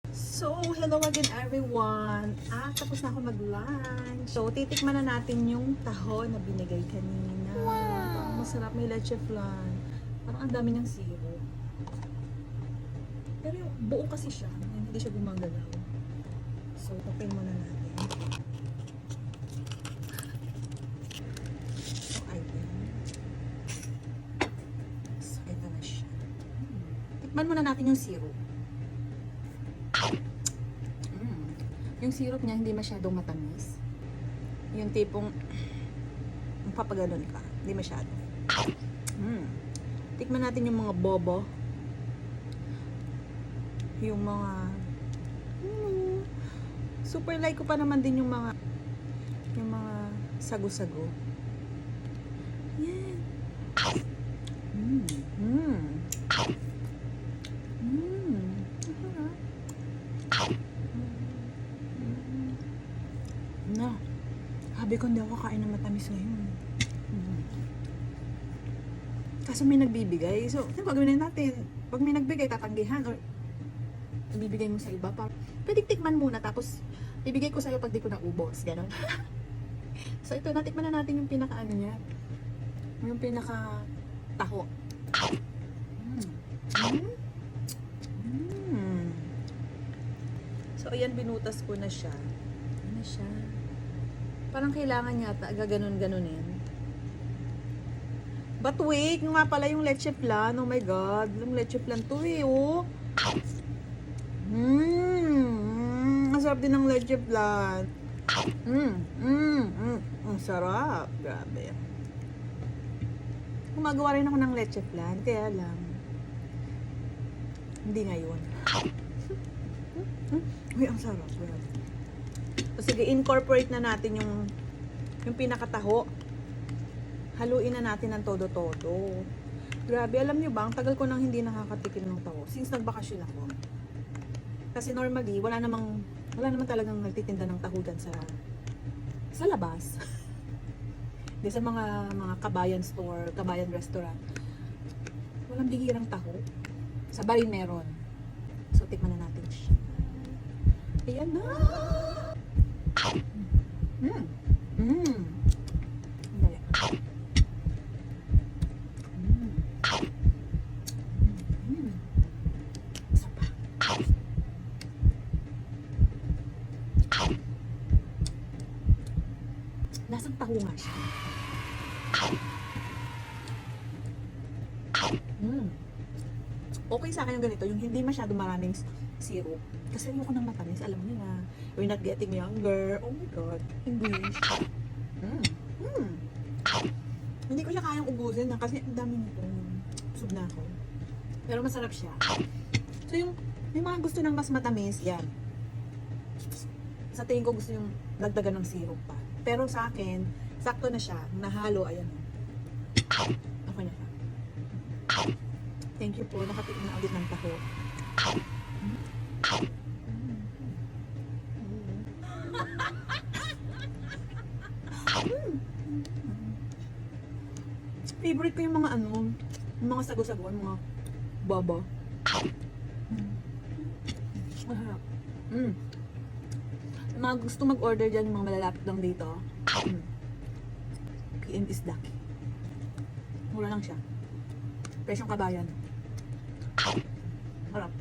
So, hello again everyone. Tapos na ako mag-lunch. So, titikman na natin yung taho na binigay kanina. Wow! Masarap, may leche flan. Parang ang dami niyang syrup. Pero yung buo kasi siya, hindi siya gumagalaw. So, open muna natin. So, ayan. So, ito na siya. Tikman muna natin yung syrup. Yung syrup niya hindi masyadong matamis. Yung tipong papaganon ka. Hindi masyado. Tikman natin yung mga bobo. Yung mga super like ko pa naman din yung mga sago-sago. Yan. Na, sabi ko hindi ako kakain ng matamis ngayon. Kaso may nagbibigay. So, ano gagawin natin? Pag may nagbigay, tatanggihan or ibibigay mo sa iba. Pwede tikman muna tapos ibigay ko sa'yo pag di ko naubos. Ganon. So, ito, natikman na natin yung pinaka-ano niya. Yung pinaka-taho. So, ayan, binutas ko na siya. Ano siya? Parang kailangan yata gaganon-ganonin. But wait, yung nga pala yung leche flan. Oh my God. Yung leche flan to eh, oh. Ang sarap din ng leche flan. Ang sarap. Grabe. Gumagawa rin ako ng leche flan. Kaya lang, hindi ngayon. Uy, ang sarap. Grabe. So, sige, incorporate na natin yung pinakataho. Haluin na natin ng todo-todo. Grabe, alam nyo ba, ang tagal ko nang hindi nakakatikim ng taho. Since nagbakasyon ako. Kasi normally, wala namang talagang nagtitinda ng taho dyan sa labas. Di sa mga kabayan store, kabayan restaurant. Walang bihirang taho. Sa Barin meron. So, tikman na natin siya. Ayan na! Lasang taho nga siya. Okay sa akin yung ganito, yung hindi masyado maraming syrup. Kasi ayoko ng matamis, alam niyo na. We're not getting younger. Oh my God. English. Hindi ko siya kayang ubusin na kasi ang dami nito. Busog na ako. Pero masarap siya. So yung mga gusto ng mas matamis, yan. Sa tingin ko gusto yung dagdagan ng syrup pa. Pero sa akin, sakto na siya. Nahalo, ayan. Okay na siya. Thank you po. Nakatikim na ulit ng taho. Favorite ko yung mga yung mga sago-sago, mga baba. Masarap. Mga gusto mag-order dyan, mga malalapit lang dito. PM is lucky. Mura lang siya. Presyong kabayan. Harap.